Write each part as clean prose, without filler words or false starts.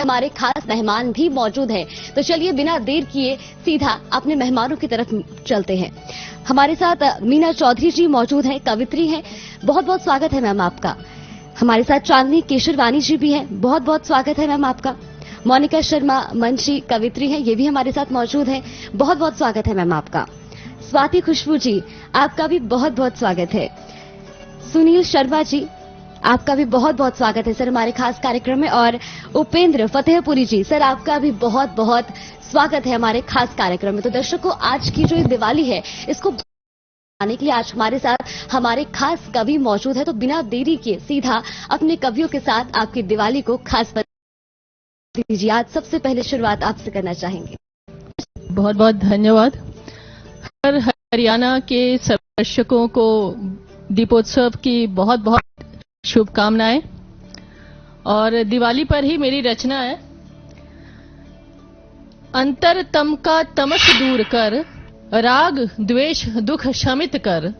हमारे खास मेहमान भी मौजूद हैं। तो चलिए बिना देर किए सीधा अपने मेहमानों की तरफ चलते हैं। हमारे साथ मीना चौधरी जी मौजूद हैं, कवित्री हैं। बहुत बहुत स्वागत है मैम आपका। हमारे साथ चांदनी केशरवानी जी भी हैं, बहुत बहुत स्वागत है मैम आपका। मोनिका शर्मा मंची कवित्री हैं, ये भी हमारे साथ मौजूद हैं, बहुत बहुत स्वागत है मैम आपका। स्वाति खुशबू जी, आपका भी बहुत बहुत स्वागत है। सुनील शर्मा जी, आपका भी बहुत बहुत स्वागत है सर हमारे खास कार्यक्रम में। और उपेंद्र फतेहपुरी जी, सर आपका भी बहुत बहुत स्वागत है हमारे खास कार्यक्रम में। तो दर्शकों, आज की जो दिवाली है इसको आने के लिए आज हमारे साथ हमारे खास कवि मौजूद है। तो बिना देरी किए सीधा अपने कवियों के साथ आपकी दिवाली को खास बता दीजिए। आज सबसे पहले शुरुआत आपसे करना चाहेंगे। बहुत बहुत धन्यवाद। हरियाणा के सब दर्शकों को दीपोत्सव की बहुत बहुत शुभकामनाएं। और दिवाली पर ही मेरी रचना है। अंतर तम का तमस दूर कर, राग द्वेष दुख शमित कर,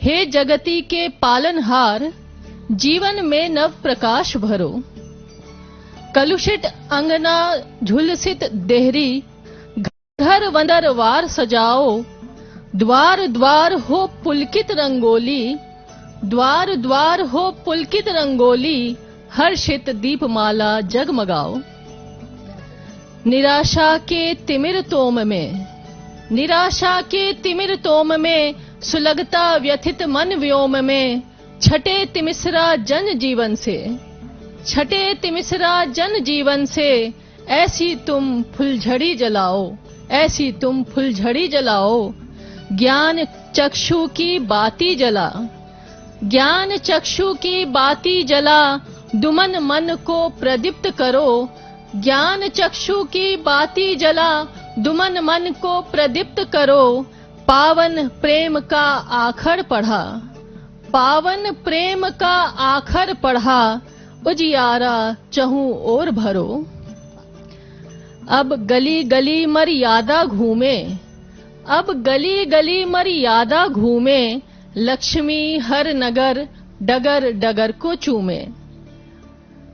हे जगती के पालनहार, जीवन में नव प्रकाश भरो। कलुषित अंगना झुलसित देहरी, घर वंदर वार सजाओ। द्वार द्वार हो पुलकित रंगोली, द्वार द्वार हो पुलकित रंगोली, हर्षित दीपमाला जगमगाओ। निराशा के तिमिर तोम में, निराशा के तिमिर तोम में, सुलगता व्यथित मन व्योम में, छटे तिमिसरा जन जीवन से, छटे तिमिसरा जन जीवन से, ऐसी तुम फुलझड़ी जलाओ, ऐसी तुम फुलझड़ी जलाओ। ज्ञान चक्षु की बाती जला, ज्ञान चक्षु की बाती जला, दुमन मन को प्रदीप्त करो। ज्ञान चक्षु की बाती जला, दुमन मन को प्रदीप्त करो। पावन प्रेम का आखर पढ़ा, पावन प्रेम का आखर पढ़ा, उजियारा चहु ओर भरो। अब गली गली मर्यादा घूमे, अब गली गली मर्यादा घूमे, लक्ष्मी हर नगर डगर डगर को चूमे।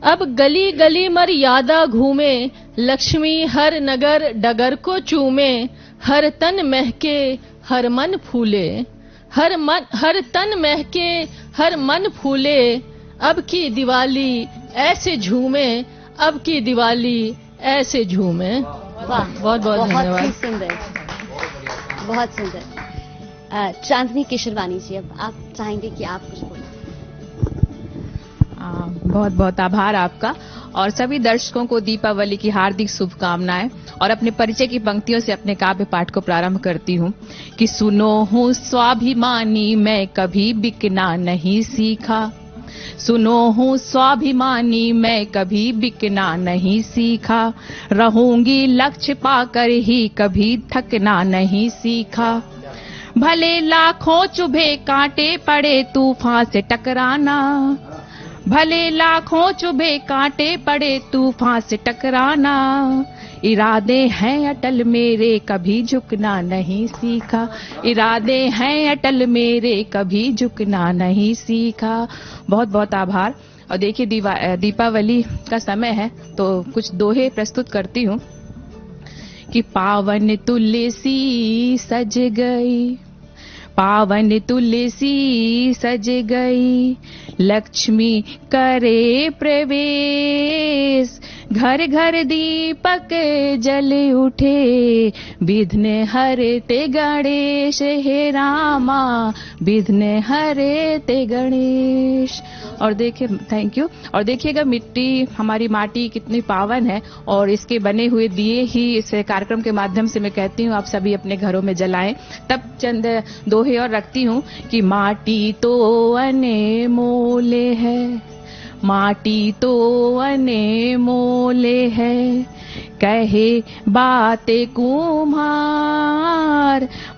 अब गली गली मर्यादा घूमे, लक्ष्मी हर नगर डगर को चूमे। हर तन महके हर मन फूले, हर तन महके हर मन फूले। अब की दिवाली ऐसे झूमे, अब की दिवाली ऐसे झूमे। वाह, बहुत बहुत धन्यवाद। बहुत सुंदर, बहुत सुंदर। चांदनी केशरवानी जी, अब आप चाहेंगे कि आप कुछ बोलें। बहुत बहुत आभार आपका और सभी दर्शकों को दीपावली की हार्दिक शुभकामनाएं। और अपने परिचय की पंक्तियों से अपने काव्य पाठ को प्रारंभ करती हूँ कि सुनो हूँ स्वाभिमानी, मैं कभी बिकना नहीं सीखा। सुनो हूँ स्वाभिमानी, मैं कभी बिकना नहीं सीखा। रहूंगी लक्ष्य पाकर ही, कभी थकना नहीं सीखा। भले लाखों चुभे कांटे पड़े, तूफान से टकराना। भले लाखों चुभे कांटे पड़े, तूफान से टकराना। इरादे हैं अटल मेरे, कभी झुकना नहीं सीखा। इरादे हैं अटल मेरे, कभी झुकना नहीं सीखा। बहुत बहुत आभार। और देखिए दीपावली का समय है तो कुछ दोहे प्रस्तुत करती हूँ कि पावन तुलसी सज गई, पावन तुलसी सज गई, लक्ष्मी करे प्रवेश। घर घर दीपक जल उठे, विघ्न हरते गणेश। हे रामा विघ्न हरते गणेश। और देखिए, थैंक यू। और देखिएगा मिट्टी, हमारी माटी कितनी पावन है और इसके बने हुए दिए ही इस कार्यक्रम के माध्यम से मैं कहती हूँ आप सभी अपने घरों में जलाएं। तब चंद दोहे और रखती हूँ कि माटी तो अनमोल है, माटी तो अनमोल है, कहे बाते कुम्हार।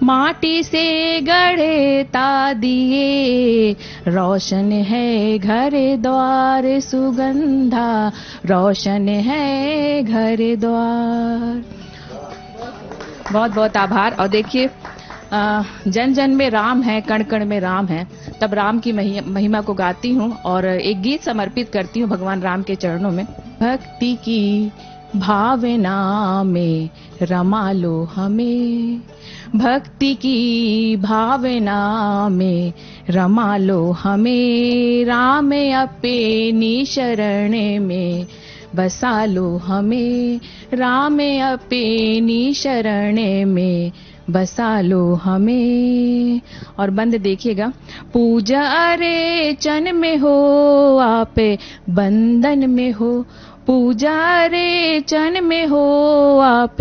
माटी से गढ़े ता दिए, रोशन है घर द्वार सुगंधा, रोशन है घर द्वार। बहुत बहुत आभार। और देखिए जन जन में राम है, कण कण में राम है, तब राम की महिमा को गाती हूँ और एक गीत समर्पित करती हूँ भगवान राम के चरणों में। भक्ति की भावना में रमा लो हमें, भक्ति की भावना में रमा लो हमें, राम अपनी शरण में बसा लो हमें, राम अपनी शरण में बसा लो हमें। और बंद देखिएगा, पूजा अर्चन में हो आप बंधन में हो, पूजा अर्चन में हो आप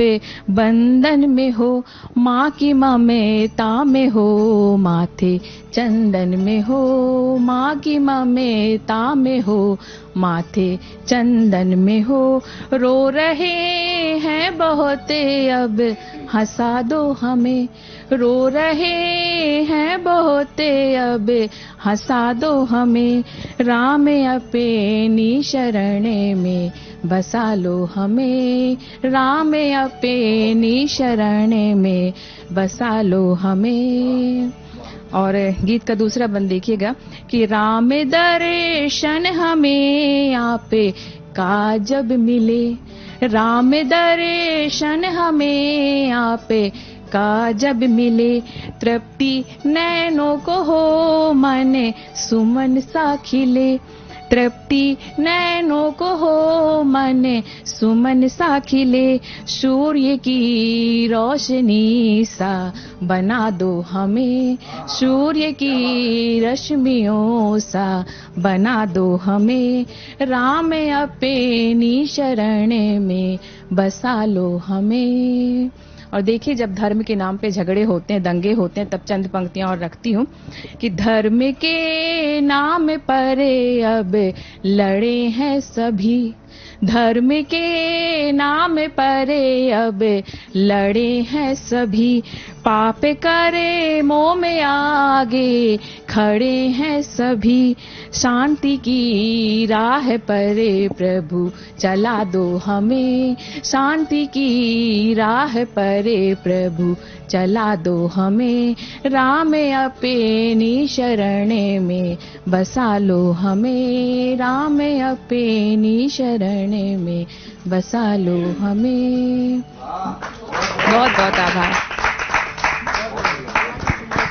बंधन में हो, माँ की ममता में हो माथे चंदन में हो, माँ की ममता में हो माथे चंदन में हो। रो रहे हैं बहुत अब हंसा दो हमें, रो रहे हैं बहुत अब हंसा दो हमें, राम अपनी शरण में बसा लो हमें, राम अपनी शरण में बसा लो हमें। और गीत का दूसरा बंद देखिएगा कि राम दर्शन हमें आप का जब मिले, राम दर्शन हमें आप का जब मिले, तृप्ति नैनों को हो मन सुमन सा खिले, तृप्ति नैनों को हो मन सुमन सा खिले, सूर्य की रोशनी सा बना दो हमें, सूर्य की रश्मियों सा बना दो हमें, राम अपनी शरण में बसा लो हमें। और देखिए, जब धर्म के नाम पे झगड़े होते हैं, दंगे होते हैं, तब चंद पंक्तियां और रखती हूँ कि धर्म के नाम पर अब लड़े हैं सभी, धर्म के नाम पर अब लड़े हैं सभी, पाप करे मोह में आगे खड़े हैं सभी, शांति की राह पर प्रभु चला दो हमें, शांति की राह पर प्रभु चला दो हमें, राम अपनी शरण में बसा लो हमें, राम अपनी शरण में बसा लो हमें। बहुत बहुत आभार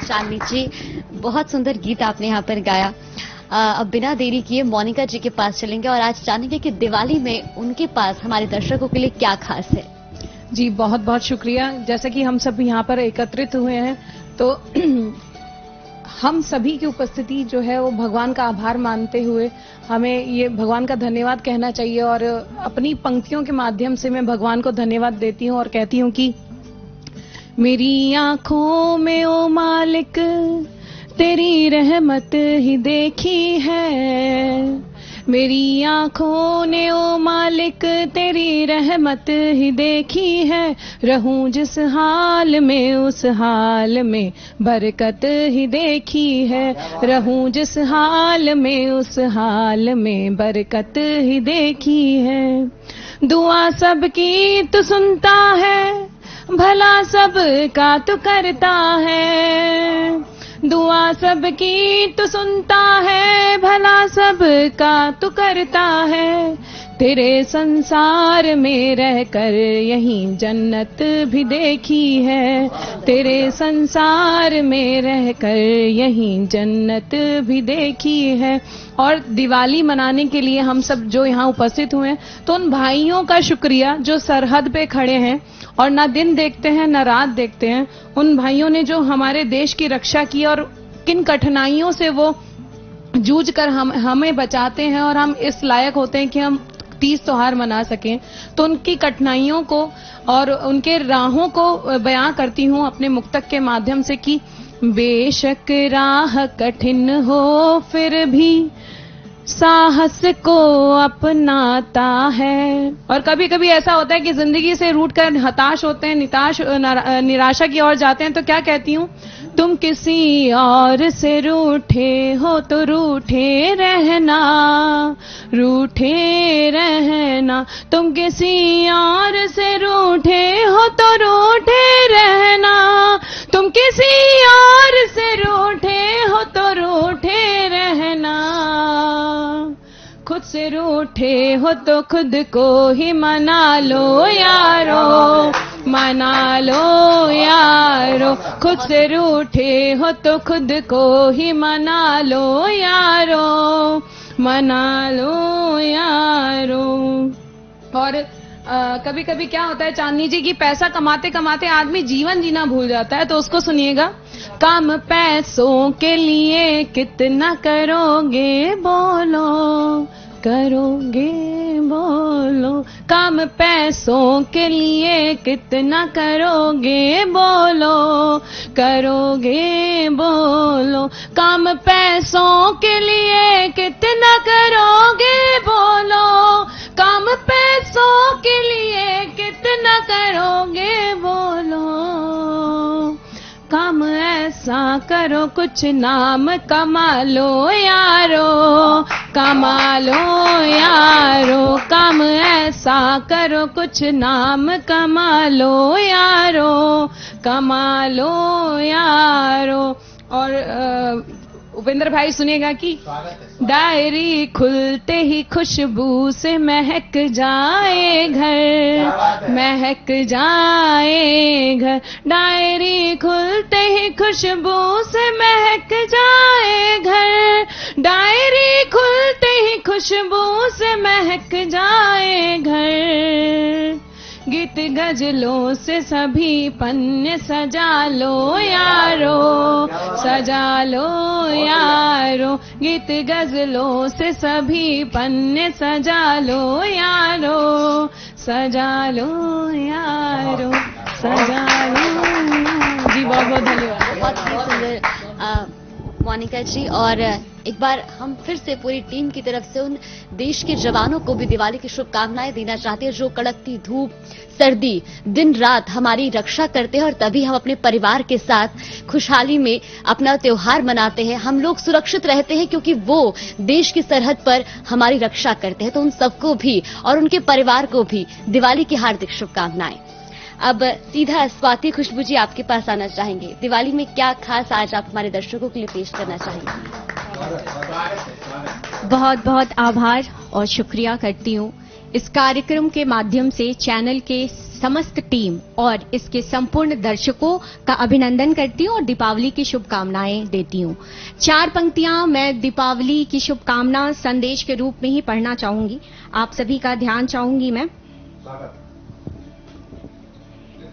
चांदनी जी, बहुत सुंदर गीत आपने यहाँ पर गाया। अब बिना देरी किए मोनिका जी के पास चलेंगे और आज जानेंगे कि दिवाली में उनके पास हमारे दर्शकों के लिए क्या खास है। जी बहुत बहुत शुक्रिया। जैसा कि हम सब यहाँ पर एकत्रित हुए हैं, तो हम सभी की उपस्थिति जो है वो भगवान का आभार मानते हुए हमें ये भगवान का धन्यवाद कहना चाहिए। और अपनी पंक्तियों के माध्यम से मैं भगवान को धन्यवाद देती हूँ और कहती हूँ कि मेरी आंखों में ओ मालिक तेरी रहमत ही देखी है, मेरी आंखों ने ओ मालिक तेरी रहमत ही देखी है, रहूं जिस हाल में उस हाल में बरकत ही देखी है, रहूं जिस हाल में उस हाल में बरकत ही देखी है। दुआ सबकी तू सुनता है, भला सबका तू करता है, दुआ सबकी तू सुनता है, भला सबका तू करता है, तेरे संसार में रहकर यहीं जन्नत भी देखी है, तेरे संसार में रहकर यहीं जन्नत भी देखी है। और दिवाली मनाने के लिए हम सब जो यहाँ उपस्थित हुए हैं, तो उन भाइयों का शुक्रिया जो सरहद पे खड़े हैं और ना दिन देखते हैं ना रात देखते हैं, उन भाइयों ने जो हमारे देश की रक्षा की और किन कठिनाइयों से वो जूझ कर हमें बचाते हैं और हम इस लायक होते हैं कि हम तीज त्योहार मना सकें। तो उनकी कठिनाइयों को और उनके राहों को बयां करती हूँ अपने मुक्तक के माध्यम से कि बेशक राह कठिन हो फिर भी साहस को अपनाता है। और कभी कभी ऐसा होता है कि जिंदगी से रूठ कर हताश होते हैं, निराशा की ओर जाते हैं, तो क्या कहती हूँ, तुम किसी और से रूठे हो तो रूठे रहना, रूठे रहना, तुम किसी और से रूठे हो तो रूठे रहना, तुम किसी और से रूठे हो तो रूठे रहना, खुद से रूठ रूठे हो तो खुद को ही मना लो यारो, मना लो यारो। खुद से रूठे हो तो खुद को ही मना लो यारो, मना लो यारो। और कभी कभी क्या होता है चांदनी जी की पैसा कमाते कमाते आदमी जीवन जीना भूल जाता है, तो उसको सुनिएगा। कम पैसों के लिए कितना करोगे बोलो, करोगे बोलो। कम पैसों के लिए कितना करोगे बोलो, करोगे बोलो। कम पैसों के लिए कितना करोगे बोलो, कम पैसों के लिए कितना करोगे बोलो। काम ऐसा करो कुछ नाम कमा लो यारो, कमा लो यारो। काम ऐसा करो कुछ नाम कमा लो यारो, कमा लो यारो। और उपेंद्र भाई सुनिएगा कि डायरी खुलते ही खुशबू से महक जाए घर, महक जाए घर। डायरी खुलते ही खुशबू से महक जाए घर, डायरी खुलते ही खुशबू से महक जाए घर। गीत गजलों से सभी पन्ने सजा लो यारो, सजा लो यारो। गीत गजलों से सभी पन्ने सजा लो यारो, सजा लो यारो, सजा लो। जी बहुत बहुत धन्यवाद। बहुत ही सुंदर मोनिका जी। और एक बार हम फिर से पूरी टीम की तरफ से उन देश के जवानों को भी दिवाली की शुभकामनाएं देना चाहते हैं जो कड़कती धूप सर्दी दिन रात हमारी रक्षा करते हैं, और तभी हम अपने परिवार के साथ खुशहाली में अपना त्योहार मनाते हैं। हम लोग सुरक्षित रहते हैं क्योंकि वो देश की सरहद पर हमारी रक्षा करते हैं। तो उन सबको भी और उनके परिवार को भी दिवाली की हार्दिक शुभकामनाएं। अब सीधा स्वाति खुशबू जी आपके पास आना चाहेंगे। दिवाली में क्या खास आज आप हमारे दर्शकों के लिए पेश करना चाहेंगे? बहुत बहुत आभार और शुक्रिया करती हूँ इस कार्यक्रम के माध्यम से चैनल के समस्त टीम और इसके संपूर्ण दर्शकों का अभिनंदन करती हूँ और दीपावली की शुभकामनाएं देती हूँ। 4 पंक्तियां मैं दीपावली की शुभकामना संदेश के रूप में ही पढ़ना चाहूंगी। आप सभी का ध्यान चाहूंगी मैं।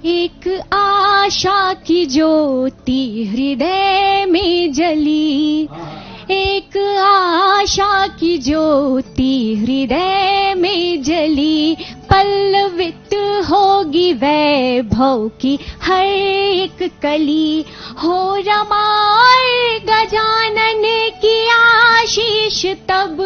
एक आशा की ज्योति हृदय में जली, एक आशा की ज्योति हृदय में जली। पल्लवित होगी वैभव की हर एक कली, हो रमाए गजानन की आशीष तब,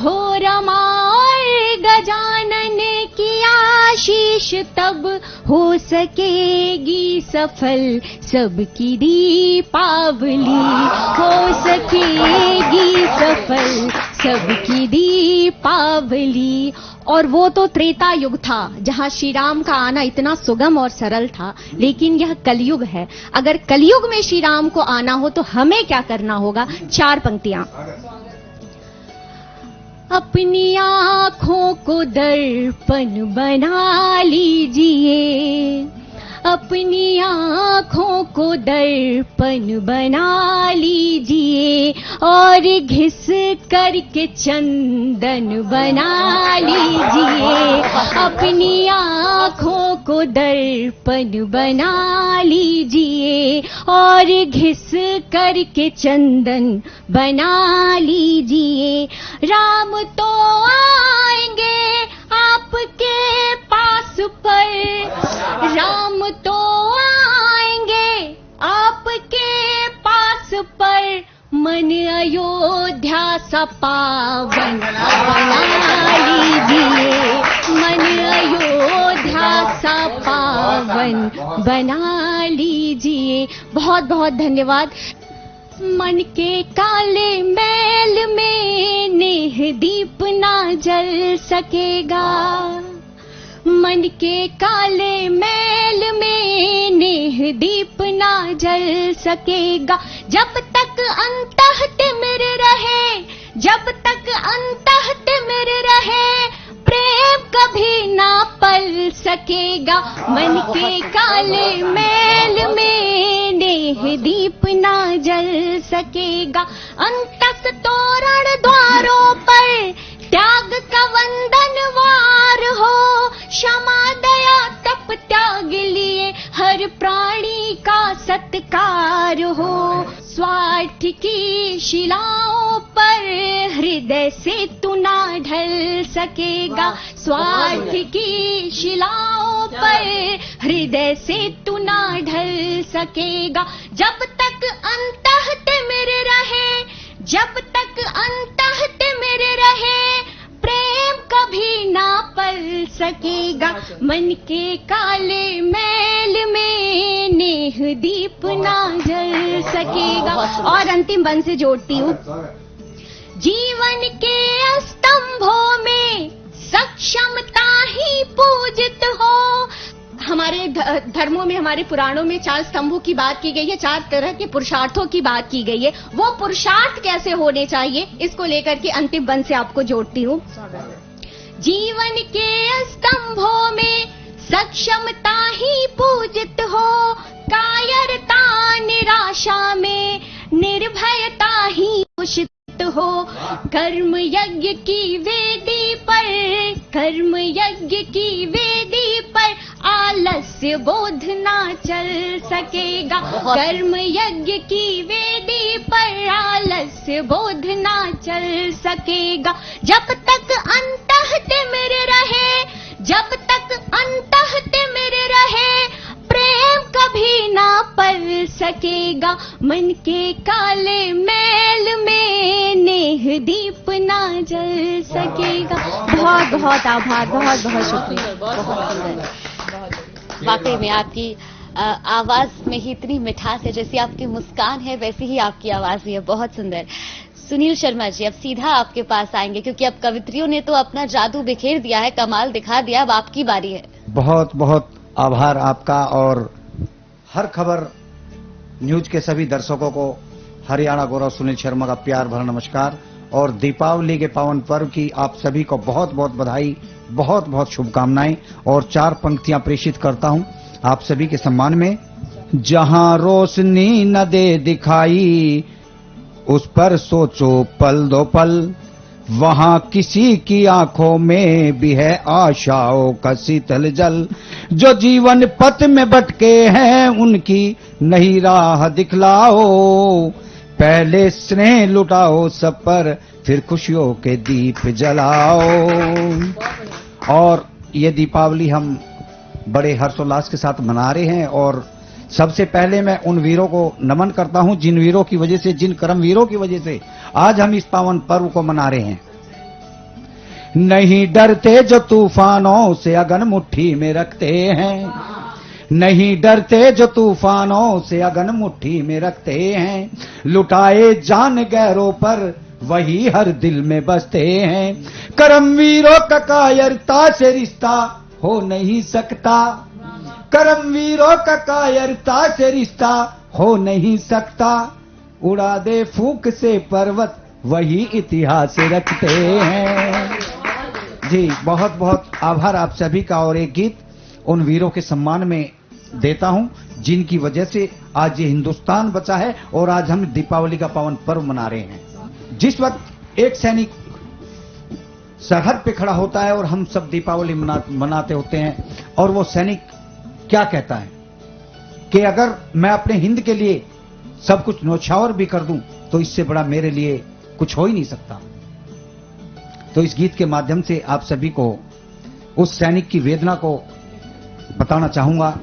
हो रमाए गजानन की आशीष तब। हो सकेगी सफल सबकी दीपावली, हो सकेगी सफल सबकी दीपावली। और वो तो त्रेता युग था जहां श्री राम का आना इतना सुगम और सरल था, लेकिन यह कलयुग है। अगर कलयुग में श्री राम को आना हो तो हमें क्या करना होगा? 4 पंक्तियां। अपनी आँखों को दर्पण बना लीजिए, अपनी आँखों को दर्पण बना लीजिए, और घिस करके चंदन बना लीजिए। अपनी आँखों को दर्पण बना लीजिए, और घिस करके चंदन बना लीजिए। राम तो आएंगे आपके पास पर, राम तो आएंगे आपके पास पर। मन अयोध्या सा पावन बना लीजिए, मन अयोध्या सा पावन बना लीजिए। बहुत बहुत धन्यवाद। मन के काले मैल में नेह दीप ना जल सकेगा, मन के काले मैल में नेह दीप ना जल सकेगा। जब तक अंतः तिमिर रहे, जब तक अंतः तिमिर रहे प्रेम कभी ना पल सकेगा। मन के काले मैल में नेह दीप ना जल सकेगा। अंतस तोरण द्वारों पर त्याग का वंदन वार हो। क्षमा दया तप त्याग लिए हर प्राणी का सत्कार हो। स्वार्थ की शिलाओं पर हृदय से तू ना ढल सकेगा। स्वार्थ की शिलाओं पर हृदय से तू ना ढल सकेगा। जब तक अंतः तिमिर रहे, जब तक अंतः तिमिर रहे प्रेम कभी ना पल सकेगा। मन के काले मैल में नेह दीप ना जल सकेगा। और अंतिम बंद से जोड़ती हूँ, जीवन के स्तंभों में सक्षमता ही पूजित हो। हमारे धर्मों में, हमारे पुराणों में 4 स्तंभों की बात की गई है, 4 तरह के पुरुषार्थों की बात की गई है। वो पुरुषार्थ कैसे होने चाहिए, इसको लेकर के अंतिम बंद से आपको जोड़ती हूँ। जीवन के स्तंभों में सक्षमता ही पूजित हो। कायरता निराशा में निर्भयता ही पोषित हो। कर्म यज्ञ की वेदी पर, कर्म यज्ञ की वेदी पर आलस्य बोध ना चल सकेगा। कर्म यज्ञ की वेदी पर आलस्य बोध ना चल सकेगा। जब तक अंतः तिमिर रहे, जब तक अंतः तिमिर रहे प्रेम कभी ना पल सकेगा। मन के काले मैल में नेह दीप ना जल सकेगा। बहुत बहुत आभार, बहुत बहुत शुक्रिया। बहुत सुंदर। वाकई में आपकी आवाज में ही इतनी मिठास है, जैसी आपकी मुस्कान है वैसी ही आपकी आवाज भी है। बहुत सुंदर। सुनील शर्मा जी, अब सीधा आपके पास आएंगे क्योंकि अब कवित्रियों ने तो अपना जादू बिखेर दिया है, कमाल दिखा दिया, अब आपकी बारी है। बहुत बहुत आभार आपका और हर खबर न्यूज के सभी दर्शकों को हरियाणा गौरव सुनील शर्मा का प्यार भरा नमस्कार। और दीपावली के पावन पर्व की आप सभी को बहुत बहुत बधाई, बहुत बहुत शुभकामनाएं। और 4 पंक्तियां प्रेषित करता हूं आप सभी के सम्मान में। जहां रोशनी न दे दिखाई उस पर सोचो पल दो पल। वहां किसी की आंखों में भी है आशाओं का शीतल जल। जो जीवन पथ में भटके हैं उनकी नई राह दिखलाओ। पहले स्नेह लुटाओ सब पर, फिर खुशियों के दीप जलाओ। और ये दीपावली हम बड़े हर्षोल्लास के साथ मना रहे हैं। और सबसे पहले मैं उन वीरों को नमन करता हूं जिन वीरों की वजह से, जिन कर्म वीरों की वजह से आज हम इस पावन पर्व को मना रहे हैं। नहीं डरते जो तूफानों से अगन मुट्ठी में रखते हैं। नहीं डरते जो तूफानों से अगन मुट्ठी में रखते हैं। लुटाए जान गैरों पर वही हर दिल में बसते हैं। कर्मवीरों का कायरता से रिश्ता हो नहीं सकता। कर्मवीरों का कायरता से रिश्ता हो नहीं सकता। उड़ा दे फूंक से पर्वत वही इतिहास रखते हैं। जी बहुत बहुत आभार आप सभी का। और एक गीत उन वीरों के सम्मान में देता हूं जिनकी वजह से आज ये हिंदुस्तान बचा है और आज हम दीपावली का पावन पर्व मना रहे हैं। जिस वक्त एक सैनिक सरहद पे खड़ा होता है और हम सब दीपावली मनाते होते हैं और वो सैनिक क्या कहता है कि अगर मैं अपने हिंद के लिए सब कुछ न्यौछावर भी कर दूं तो इससे बड़ा मेरे लिए कुछ हो ही नहीं सकता। तो इस गीत के माध्यम से आप सभी को उस सैनिक की वेदना को बताना चाहूंगा।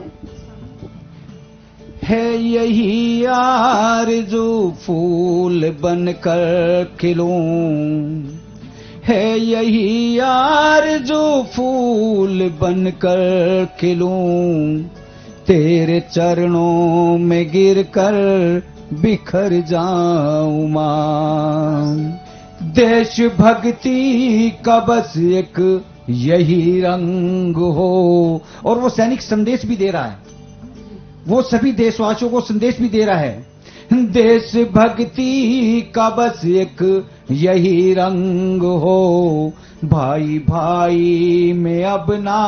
है यही आरज़ू फूल बनकर खिलूं। है यही आरज़ू फूल बनकर खिलूं। तेरे चरणों में गिरकर बिखर जाऊं मां। देश भक्ति का बस एक यही रंग हो। और वो सैनिक संदेश भी दे रहा है, वो सभी देशवासियों को संदेश भी दे रहा है देश भक्ति का बस एक यही रंग हो, भाई भाई में अब ना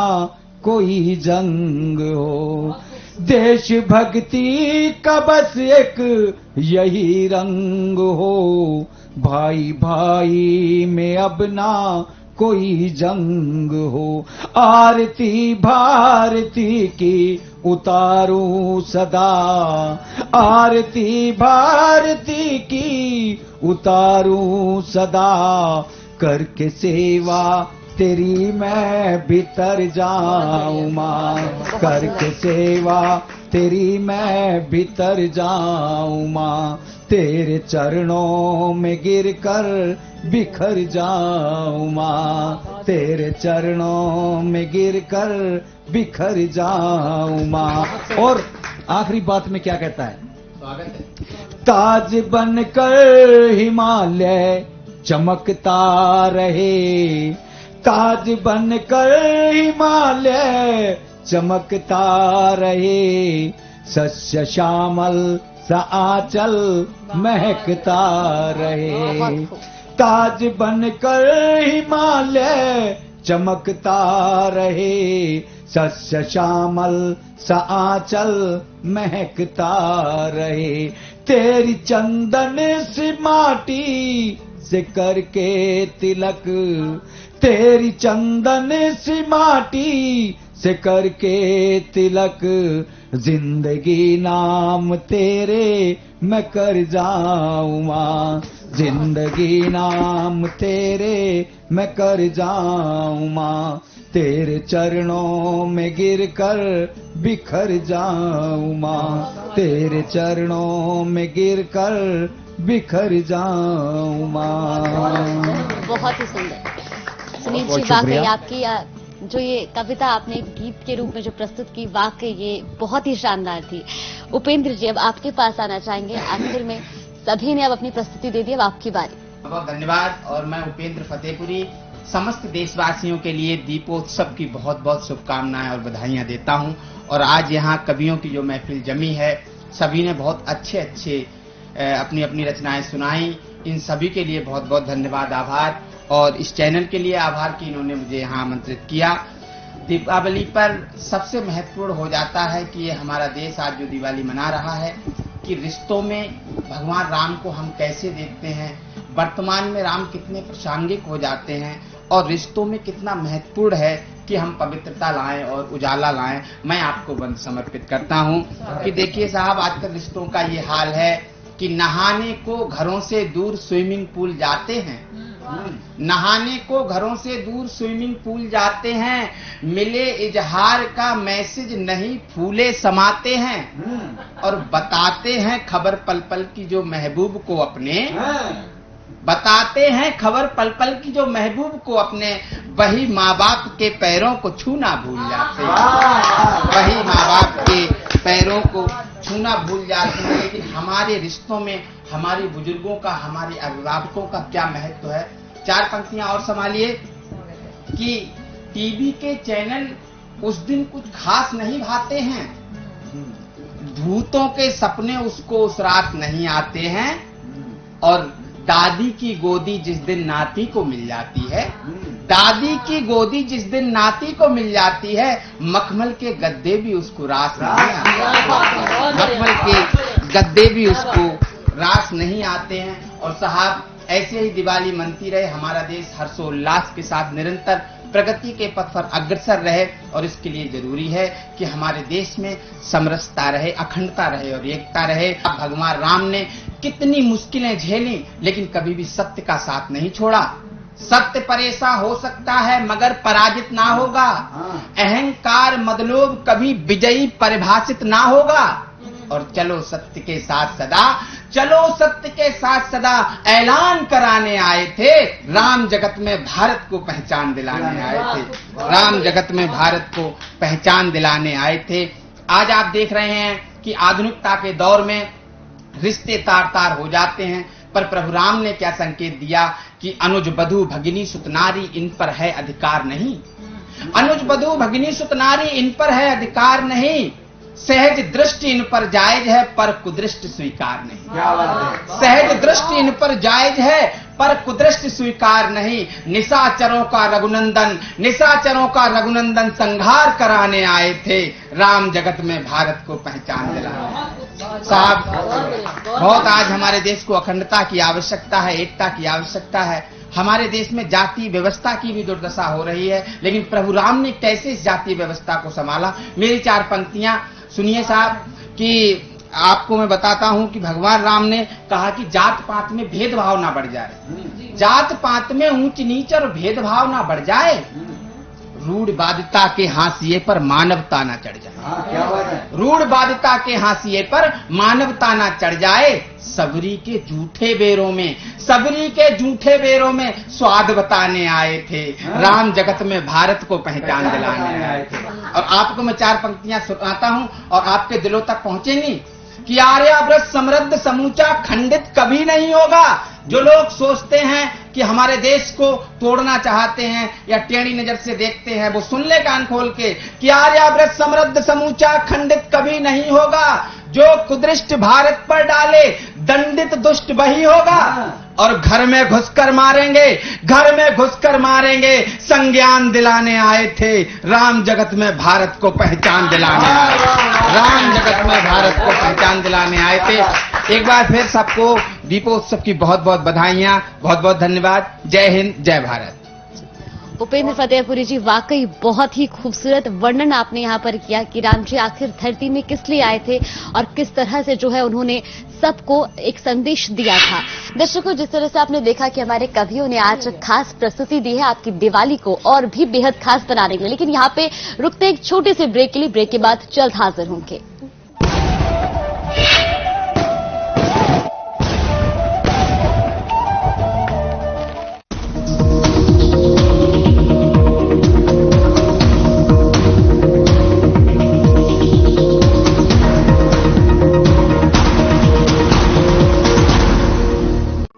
कोई जंग हो। देश भक्ति का बस एक यही रंग हो, भाई भाई में अब ना कोई जंग हो। आरती भारती की उतारूं सदा, आरती भारती की उतारूं सदा, करके सेवा तेरी मैं भीतर जाऊं मां, करके सेवा तेरी मैं भीतर जाऊं मां, तेरे चरणों में गिरकर बिखर जाऊं मां, तेरे चरणों में गिरकर बिखर जाऊं मां। और आखिरी बात में क्या कहता है? ताज बनकर हिमालय चमकता रहे, ताज बनकर हिमालय चमकता रहे, सस्य श्यामल सा आंचल महकता रहे। ताज बनकर हिमालय चमकता रहे, सस्य श्यामल सा आंचल महकता रहे। तेरी चंदन सी माटी से करके तिलक, तेरी चंदन सी माटी से करके तिलक, जिंदगी नाम तेरे मैं कर जाऊं मां, जिंदगी नाम तेरे मैं कर जाऊं मां, तेरे चरणों में गिरकर बिखर जाऊं मां, तेरे चरणों में गिरकर बिखर जाऊं मां। बहुत ही सुंदर सुनील जी, वाकई आपकी जो ये कविता आपने गीत के रूप में जो प्रस्तुत की, वाकई ये बहुत ही शानदार थी। उपेंद्र जी, अब आपके पास आना चाहेंगे। आखिर में सभी ने अब अपनी प्रस्तुति दे दी, अब आपकी बारी। बहुत धन्यवाद। और मैं उपेंद्र फतेहपुरी समस्त देशवासियों के लिए दीपोत्सव की बहुत बहुत शुभकामनाएं और बधाइयां देता हूं। और आज यहाँ कवियों की जो महफिल जमी है, सभी ने बहुत अच्छे अच्छे अपनी अपनी रचनाएं सुनाई। इन सभी के लिए बहुत बहुत धन्यवाद, आभार। और इस चैनल के लिए आभार कि इन्होंने मुझे यहाँ आमंत्रित किया। दीपावली पर सबसे महत्वपूर्ण हो जाता है कि ये हमारा देश आज जो दिवाली मना रहा है, कि रिश्तों में भगवान राम को हम कैसे देखते हैं, वर्तमान में राम कितने प्रासंगिक हो जाते हैं, और रिश्तों में कितना महत्वपूर्ण है कि हम पवित्रता लाएं और उजाला लाएं। मैं आपको बंद समर्पित करता हूं कि देखिए साहब, आजकल रिश्तों का ये हाल है कि नहाने को घरों से दूर स्विमिंग पूल जाते हैं, नहाने को घरों से दूर स्विमिंग पूल जाते हैं, मिले इजहार का मैसेज नहीं फूले समाते हैं, और बताते हैं खबर पल पल की जो महबूब को अपने, बताते हैं खबर पल पल की जो महबूब को अपने, वही माँ बाप के पैरों को छूना भूल जाते हैं, वही माँ बाप के पैरों को छूना भूल जाते हैं। लेकिन हमारे रिश्तों में हमारे बुजुर्गों का, हमारे अभिभावकों का क्या महत्व है। चार पंक्तियां और संभालिए कि टीवी के चैनल उस दिन कुछ खास नहीं भाते हैं, भूतों के सपने उसको उस रात नहीं आते हैं, और दादी की गोदी जिस दिन नाती को मिल जाती है, दादी की गोदी जिस दिन नाती को मिल जाती है, मखमल के गद्दे भी उसको रास नहीं आते, मखमल के गद्दे भी उसको रास नहीं आते हैं। और साहब, ऐसे ही दिवाली मनती रहे, हमारा देश हर्षोल्लास के साथ निरंतर प्रगति के पथ पर अग्रसर रहे, और इसके लिए जरूरी है कि हमारे देश में समरसता रहे, अखंडता रहे और एकता रहे। भगवान राम ने कितनी मुश्किलें झेली, लेकिन कभी भी सत्य का साथ नहीं छोड़ा। सत्य परेशान हो सकता है मगर पराजित ना होगा, अहंकार मदलोभ कभी विजयी परिभाषित ना होगा। और चलो सत्य के साथ सदा, चलो सत्य के साथ सदा, ऐलान कराने आए थे, राम जगत में भारत को पहचान दिलाने आए थे, राम जगत में भारत को पहचान दिलाने आए थे। आज आप देख रहे हैं कि आधुनिकता के दौर में रिश्ते तार तार हो जाते हैं, पर प्रभु राम ने क्या संकेत दिया कि अनुज बधू भगिनी सुतनारी इन पर है अधिकार नहीं, अनुज बधू भगिनी सुतनारी इन पर है अधिकार नहीं, सहज दृष्टि इन पर जायज है पर कुदृष्टि स्वीकार नहीं। क्या बात है। सहज दृष्टि इन पर जायज है पर कुदृष्टि स्वीकार नहीं। निशाचरों का रघुनंदन संहार कराने आए थे, राम जगत में भारत को पहचान दिलाने। साहब, बहुत आज हमारे देश को अखंडता की आवश्यकता है, एकता की आवश्यकता है। हमारे देश में जाति व्यवस्था की भी दुर्दशा हो रही है, लेकिन प्रभु राम ने कैसे इस जाति व्यवस्था को संभाला। मेरी 4 पंक्तियां सुनिए साहब, कि आपको मैं बताता हूं कि भगवान राम ने कहा कि जात पात में भेदभाव ना बढ़ जाए, जात पात में ऊंच नीच और भेदभाव ना बढ़ जाए, रूढ़ बाध्यता के हाशिए पर मानवता ना चढ़ जाए। क्या बात है। रूढ़ बाध्यता के हाशिए पर मानवता ना चढ़ जाए। सबरी के झूठे बेरों में स्वाद बताने आए थे, राम जगत में भारत को पहचान दिलाने आए थे। और आपको मैं 4 पंक्तियां सुनाता हूं और आपके दिलों तक पहुंचेंगी कि आर्यावर्त समृद्ध समूचा खंडित कभी नहीं होगा। जो लोग सोचते हैं कि हमारे देश को तोड़ना चाहते हैं या टेढ़ी नजर से देखते हैं, वो सुन ले कान खोल के कि आर्यावर्त समृद्ध समूचा खंडित कभी नहीं होगा। जो कुदृष्ट भारत पर डाले दंडित दुष्ट वही होगा। और घर में घुसकर मारेंगे, संज्ञान दिलाने आए थे, राम जगत में भारत को पहचान दिलाने आए। राम जगत में भारत को पहचान दिलाने आए थे। एक बार फिर सबको दीपोत्सव की बहुत बहुत बधाइयां, बहुत बहुत धन्यवाद। जय हिंद, जय भारत। उपेंद्र फतेहपुरी जी, वाकई बहुत ही खूबसूरत वर्णन आपने यहाँ पर किया कि राम जी आखिर धरती में किस लिए आए थे और किस तरह से जो है उन्होंने सबको एक संदेश दिया था। दर्शकों, जिस तरह से आपने देखा कि हमारे कवियों ने आज खास प्रस्तुति दी है आपकी दिवाली को और भी बेहद खास बनाने के लिए, लेकिन यहाँ पे रुकते एक छोटे से ब्रेक के लिए। ब्रेक के बाद जल्द हाजिर होंगे।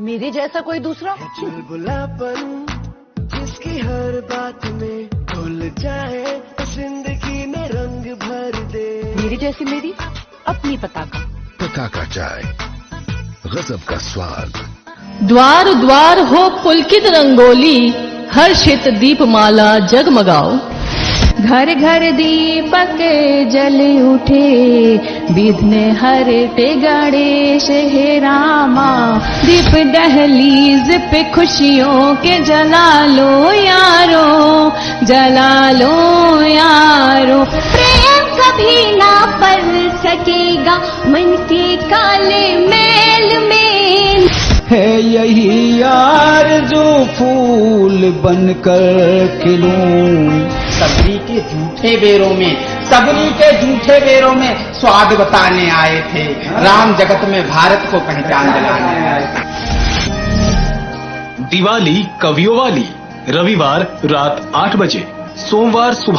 मेरे जैसा कोई दूसरा चुलबुलापन जिसकी हर बात में घुल जाए, जिंदगी में रंग भर दे। मेरी जैसी मेरी अपनी पताका चाय, गजब का स्वाद। द्वार द्वार हो पुलकित रंगोली, हर्षित दीपमाला जगमगाओ। घर घर दीपक जल उठे, विघ्न हरते गणेश हे रामा। दीप दहलीज पे खुशियों के जला लो यारो। प्रेम कभी ना पर सकेगा मन के काले मैल में। है यही यार जो फूल बनकर खिलूं। सबरी के झूठे बेरों में स्वाद बताने आए थे, राम जगत में भारत को पहचान दिलाने आए थे। दिवाली कवियों वाली, रविवार रात 8 बजे, सोमवार सुबह